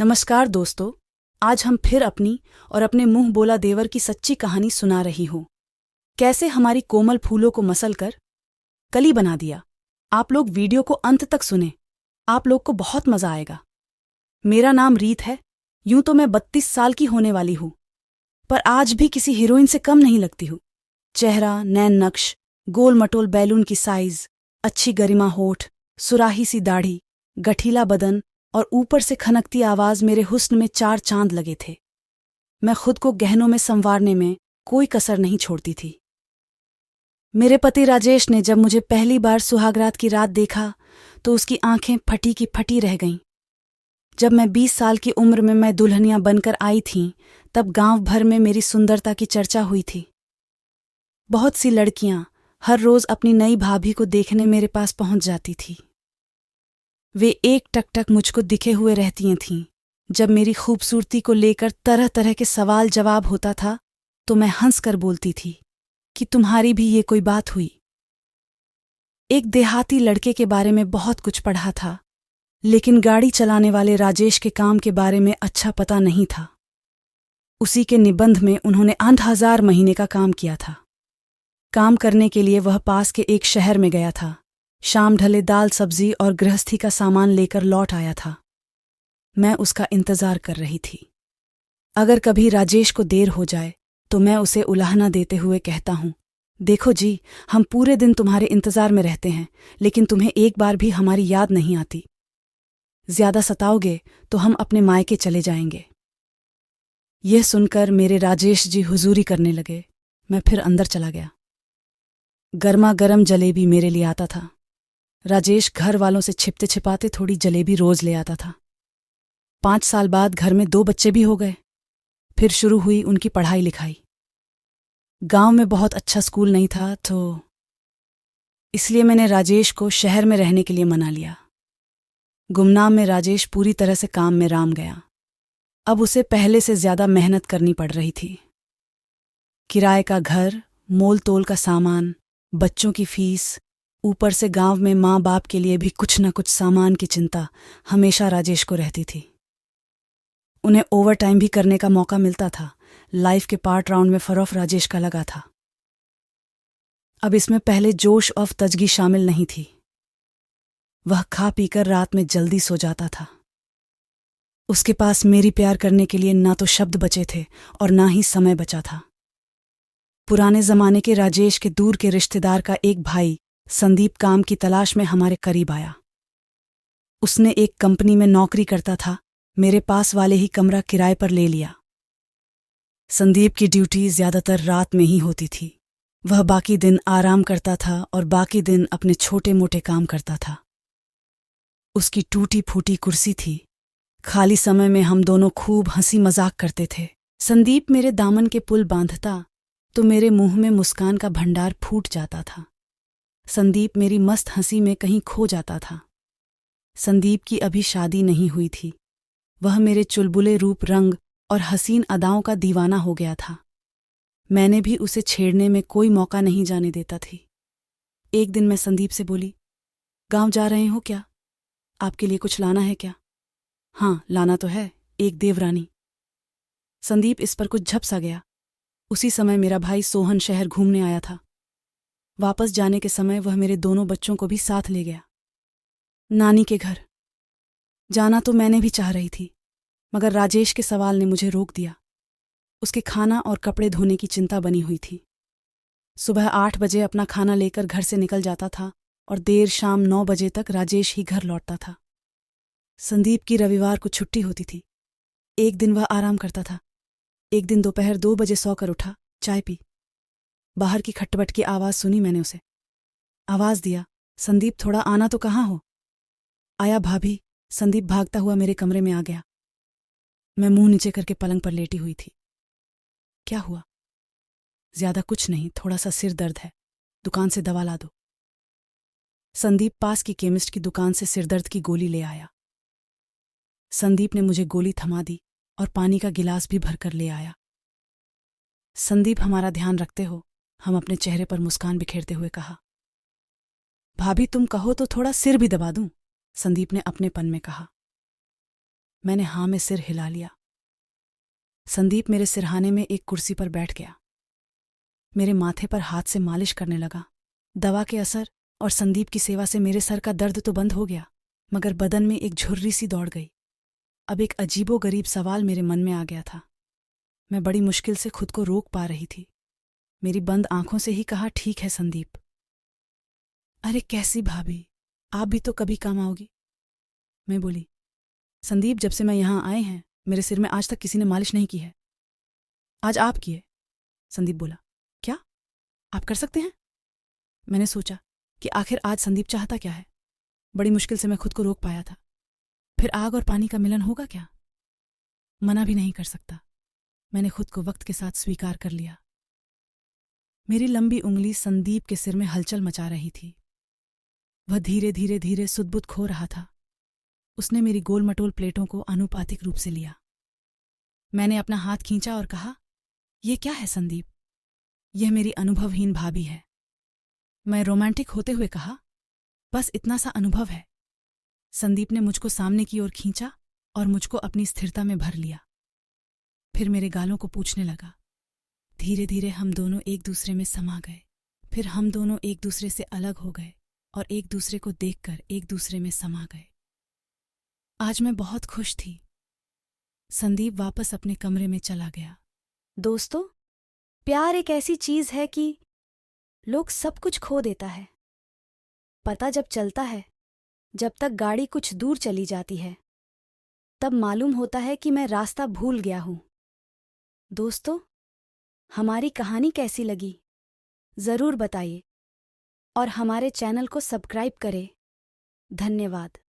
नमस्कार दोस्तों। आज हम फिर अपनी और अपने मुंह बोला देवर की सच्ची कहानी सुना रही हूँ। कैसे हमारी कोमल फूलों को मसल कर कली बना दिया। आप लोग वीडियो को अंत तक सुने, आप लोग को बहुत मजा आएगा। मेरा नाम रीत है। यूं तो मैं 32 साल की होने वाली हूँ, पर आज भी किसी हीरोइन से कम नहीं लगती हूँ। चेहरा, नैन नक्श, गोल मटोल बैलून की साइज, अच्छी गरिमा होठ, सुराही सी दाढ़ी, गठीला बदन और ऊपर से खनकती आवाज मेरे हुस्न में 4 चांद लगे थे। मैं खुद को गहनों में संवारने में कोई कसर नहीं छोड़ती थी। मेरे पति राजेश ने जब मुझे पहली बार सुहागरात की रात देखा तो उसकी आंखें फटी की फटी रह गईं। जब मैं 20 साल की उम्र में मैं दुल्हनियां बनकर आई थीं, तब गांव भर में मेरी सुंदरता की चर्चा हुई थी। बहुत सी लड़कियां हर रोज अपनी नई भाभी को देखने मेरे पास पहुंच जाती थी। वे एक टकटक मुझको दिखे हुए रहती थीं। जब मेरी खूबसूरती को लेकर तरह तरह के सवाल जवाब होता था तो मैं हंसकर बोलती थी कि तुम्हारी भी ये कोई बात हुई। एक देहाती लड़के के बारे में बहुत कुछ पढ़ा था, लेकिन गाड़ी चलाने वाले राजेश के काम के बारे में अच्छा पता नहीं था। उसी के निबंध में उन्होंने 8,000 महीने का काम किया था। काम करने के लिए वह पास के एक शहर में गया था। शाम ढले दाल सब्जी और गृहस्थी का सामान लेकर लौट आया था। मैं उसका इंतजार कर रही थी। अगर कभी राजेश को देर हो जाए तो मैं उसे उलाहना देते हुए कहता हूँ, देखो जी, हम पूरे दिन तुम्हारे इंतजार में रहते हैं, लेकिन तुम्हें एक बार भी हमारी याद नहीं आती। ज्यादा सताओगे तो हम अपने मायके चले जाएंगे। यह सुनकर मेरे राजेश जी हुजूरी करने लगे। मैं फिर अंदर चला गया। गर्मा गर्म जलेबी मेरे लिए आता था। राजेश घर वालों से छिपते छिपाते थोड़ी जलेबी रोज ले आता था। 5 साल बाद घर में 2 बच्चे भी हो गए। फिर शुरू हुई उनकी पढ़ाई लिखाई। गांव में बहुत अच्छा स्कूल नहीं था, तो इसलिए मैंने राजेश को शहर में रहने के लिए मना लिया। गुमनाम में राजेश पूरी तरह से काम में राम गया। अब उसे पहले से ज्यादा मेहनत करनी पड़ रही थी। किराए का घर, मोल तोल का सामान, बच्चों की फीस, ऊपर से गांव में माँ बाप के लिए भी कुछ न कुछ सामान की चिंता हमेशा राजेश को रहती थी। उन्हें ओवर टाइम भी करने का मौका मिलता था। लाइफ के पार्ट राउंड में फरोफ राजेश का लगा था। अब इसमें पहले जोश और तजगी शामिल नहीं थी। वह खा पीकर रात में जल्दी सो जाता था। उसके पास मेरी प्यार करने के लिए ना तो शब्द बचे थे और ना ही समय बचा था। पुराने जमाने के राजेश के दूर के रिश्तेदार का एक भाई संदीप काम की तलाश में हमारे करीब आया। उसने एक कंपनी में नौकरी करता था। मेरे पास वाले ही कमरा किराए पर ले लिया। संदीप की ड्यूटी ज्यादातर रात में ही होती थी। वह बाकी दिन आराम करता था और बाकी दिन अपने छोटे मोटे काम करता था। उसकी टूटी फूटी कुर्सी थी। खाली समय में हम दोनों खूब हंसी मजाक करते थे। संदीप मेरे दामन के पुल बांधता तो मेरे मुंह में मुस्कान का भंडार फूट जाता था। संदीप मेरी मस्त हंसी में कहीं खो जाता था। संदीप की अभी शादी नहीं हुई थी। वह मेरे चुलबुले रूप रंग और हसीन अदाओं का दीवाना हो गया था। मैंने भी उसे छेड़ने में कोई मौका नहीं जाने देता थी। एक दिन मैं संदीप से बोली, गांव जा रहे हो क्या? आपके लिए कुछ लाना है क्या? हाँ, लाना तो है, एक देवरानी। संदीप इस पर कुछ झपसा गया। उसी समय मेरा भाई सोहन शहर घूमने आया था। वापस जाने के समय वह मेरे दोनों बच्चों को भी साथ ले गया। नानी के घर जाना तो मैंने भी चाह रही थी, मगर राजेश के सवाल ने मुझे रोक दिया। उसके खाना और कपड़े धोने की चिंता बनी हुई थी। सुबह 8 बजे अपना खाना लेकर घर से निकल जाता था और देर शाम 9 बजे तक राजेश ही घर लौटता था। संदीप की रविवार को छुट्टी होती थी। एक दिन वह आराम करता था। एक दिन दोपहर 2 बजे सोकर उठा, चाय पी। बाहर की खटपट की आवाज सुनी। मैंने उसे आवाज दिया, संदीप थोड़ा आना तो कहाँ हो? आया भाभी। संदीप भागता हुआ मेरे कमरे में आ गया। मैं मुंह नीचे करके पलंग पर लेटी हुई थी। क्या हुआ? ज्यादा कुछ नहीं, थोड़ा सा सिर दर्द है, दुकान से दवा ला दो। संदीप पास की केमिस्ट की दुकान से सिरदर्द की गोली ले आया। संदीप ने मुझे गोली थमा दी और पानी का गिलास भी भरकर ले आया। संदीप, हमारा ध्यान रखते हो? हम अपने चेहरे पर मुस्कान बिखेरते हुए कहा। भाभी तुम कहो तो थोड़ा सिर भी दबा दूं, संदीप ने अपनेपन में कहा। मैंने हाँ में सिर हिला लिया। संदीप मेरे सिरहाने में एक कुर्सी पर बैठ गया, मेरे माथे पर हाथ से मालिश करने लगा। दवा के असर और संदीप की सेवा से मेरे सर का दर्द तो बंद हो गया, मगर बदन में एक झुर्री सी दौड़ गई। अब एक अजीबोगरीब सवाल मेरे मन में आ गया था। मैं बड़ी मुश्किल से खुद को रोक पा रही थी। मेरी बंद आंखों से ही कहा, ठीक है संदीप। अरे कैसी भाभी, आप भी तो कभी काम आओगी। मैं बोली, संदीप जब से मैं यहां आए हैं मेरे सिर में आज तक किसी ने मालिश नहीं की है। आज आप किए। संदीप बोला, क्या आप कर सकते हैं? मैंने सोचा कि आखिर आज संदीप चाहता क्या है। बड़ी मुश्किल से मैं खुद को रोक पाया था। फिर आग और पानी का मिलन होगा क्या? मना भी नहीं कर सकता। मैंने खुद को वक्त के साथ स्वीकार कर लिया। मेरी लंबी उंगली संदीप के सिर में हलचल मचा रही थी। वह धीरे धीरे धीरे सुध-बुध खो रहा था। उसने मेरी गोल मटोल प्लेटों को आनुपातिक रूप से लिया। मैंने अपना हाथ खींचा और कहा, यह क्या है संदीप? यह मेरी अनुभवहीन भाभी है। मैं रोमांटिक होते हुए कहा, बस इतना सा अनुभव है। संदीप ने मुझको सामने की ओर खींचा और मुझको अपनी स्थिरता में भर लिया। फिर मेरे गालों को पूछने लगा। धीरे धीरे हम दोनों एक दूसरे में समा गए। फिर हम दोनों एक दूसरे से अलग हो गए और एक दूसरे को देखकर एक दूसरे में समा गए। आज मैं बहुत खुश थी। संदीप वापस अपने कमरे में चला गया। दोस्तों, प्यार एक ऐसी चीज है कि लोग सब कुछ खो देता है। पता जब चलता है, जब तक गाड़ी कुछ दूर चली जाती है, तब मालूम होता है कि मैं रास्ता भूल गया हूं। दोस्तों, हमारी कहानी कैसी लगी जरूर बताइए और हमारे चैनल को सब्सक्राइब करें। धन्यवाद।